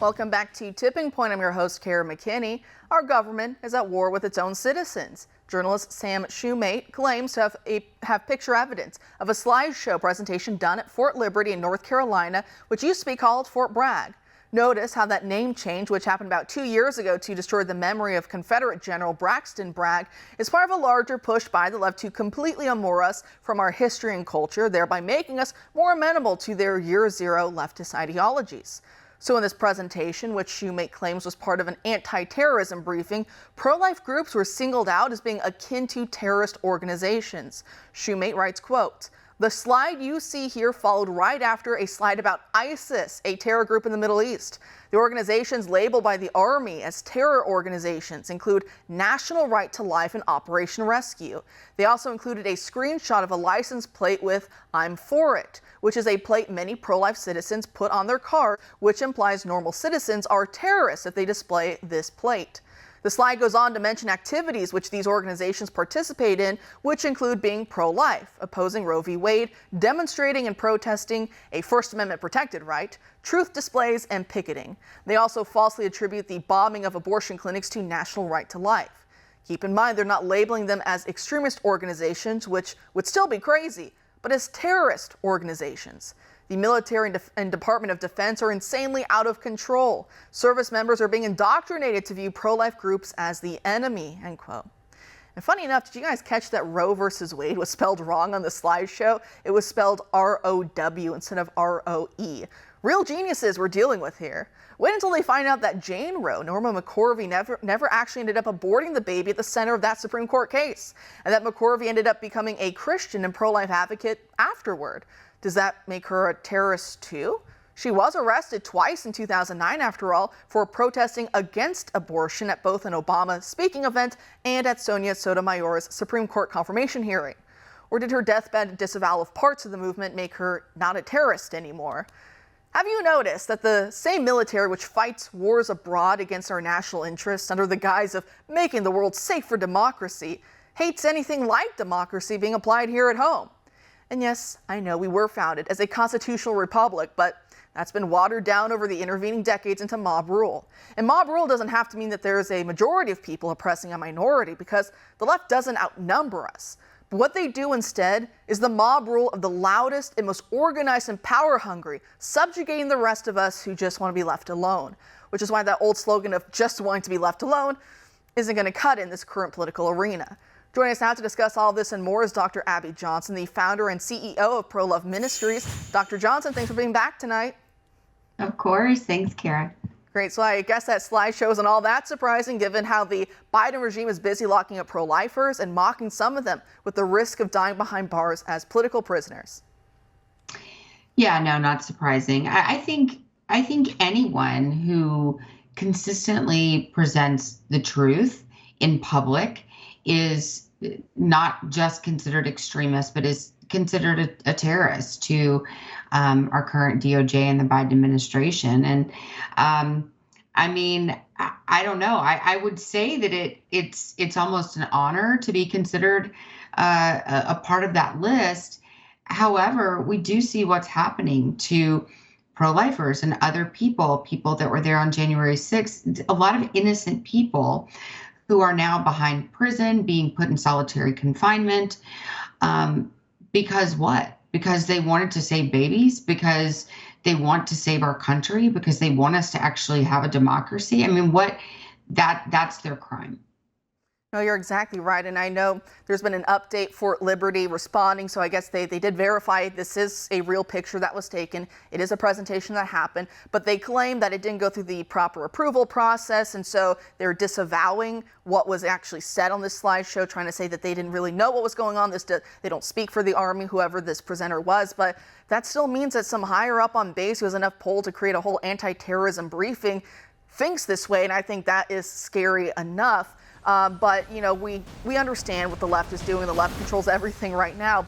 Welcome back to Tipping Point. I'm your host, Kara McKinney. Our government is at war with its own citizens. Journalist Sam Shoemate claims to have picture evidence of a slideshow presentation done at Fort Liberty in North Carolina, which used to be called Fort Bragg. Notice how that name change, which happened about 2 years ago to destroy the memory of Confederate General Braxton Bragg, is part of a larger push by the left to completely unmoor us from our history and culture, thereby making us more amenable to their year zero leftist ideologies. So in this presentation, which Shoemate claims was part of an anti-terrorism briefing, pro-life groups were singled out as being akin to terrorist organizations. Shoemate writes, quote, "The slide you see here followed right after a slide about ISIS, a terror group in the Middle East. The organizations labeled by the Army as terror organizations include National Right to Life and Operation Rescue. They also included a screenshot of a license plate with I'm for it, which is a plate many pro-life citizens put on their car, which implies normal citizens are terrorists if they display this plate." The slide goes on to mention activities which these organizations participate in, which include being pro-life, opposing Roe v. Wade, demonstrating and protesting a First Amendment protected right, truth displays, and picketing. They also falsely attribute the bombing of abortion clinics to National Right to Life. Keep in mind, they're not labeling them as extremist organizations, which would still be crazy, but as terrorist organizations. The military and Department of Defense are insanely out of control. Service members are being indoctrinated to view pro-life groups as the enemy, end quote. And funny enough, did you guys catch that Roe versus Wade was spelled wrong on the slideshow? It was spelled R-O-W instead of R-O-E. Real geniuses we're dealing with here. Wait until they find out that Jane Roe, Norma McCorvey, never actually ended up aborting the baby at the center of that Supreme Court case, and that McCorvey ended up becoming a Christian and pro-life advocate afterward. Does that make her a terrorist too? She was arrested twice in 2009, after all, for protesting against abortion at both an Obama speaking event and at Sonia Sotomayor's Supreme Court confirmation hearing. Or did her deathbed disavowal of parts of the movement make her not a terrorist anymore? Have you noticed that the same military which fights wars abroad against our national interests under the guise of making the world safe for democracy hates anything like democracy being applied here at home? And yes, I know we were founded as a constitutional republic, but that's been watered down over the intervening decades into mob rule. And mob rule doesn't have to mean that there is a majority of people oppressing a minority, because the left doesn't outnumber us. But what they do instead is the mob rule of the loudest and most organized and power hungry, subjugating the rest of us who just want to be left alone. Which is why that old slogan of just wanting to be left alone isn't going to cut in this current political arena. Joining us now to discuss all this and more is Dr. Abby Johnson, the founder and CEO of Pro-Love Ministries. Dr. Johnson, thanks for being back tonight. Of course. Thanks, Kara. Great. So I guess that slideshow isn't all that surprising, given how the Biden regime is busy locking up pro-lifers and mocking some of them with the risk of dying behind bars as political prisoners. Yeah, no, not surprising. I think anyone who consistently presents the truth in public is not just considered extremist, but is considered a terrorist to our current DOJ and the Biden administration. And I mean, I don't know. I would say that it's almost an honor to be considered a part of that list. However, we do see what's happening to pro-lifers and other people that were there on January 6th. A lot of innocent people who are now behind prison, being put in solitary confinement. Because what? Because they wanted to save babies, because they want to save our country, because they want us to actually have a democracy. I mean, that's their crime. No, you're exactly right. And I know there's been an update, Fort Liberty responding. So I guess they did verify this is a real picture that was taken. It is a presentation that happened, but they claim that it didn't go through the proper approval process. And so they're disavowing what was actually said on this slideshow, trying to say that they didn't really know what was going on. They don't speak for the Army, whoever this presenter was, but that still means that some higher up on base who has enough pull to create a whole anti-terrorism briefing thinks this way. And I think that is scary enough. But, you know, we understand what the left is doing. The left controls everything right now.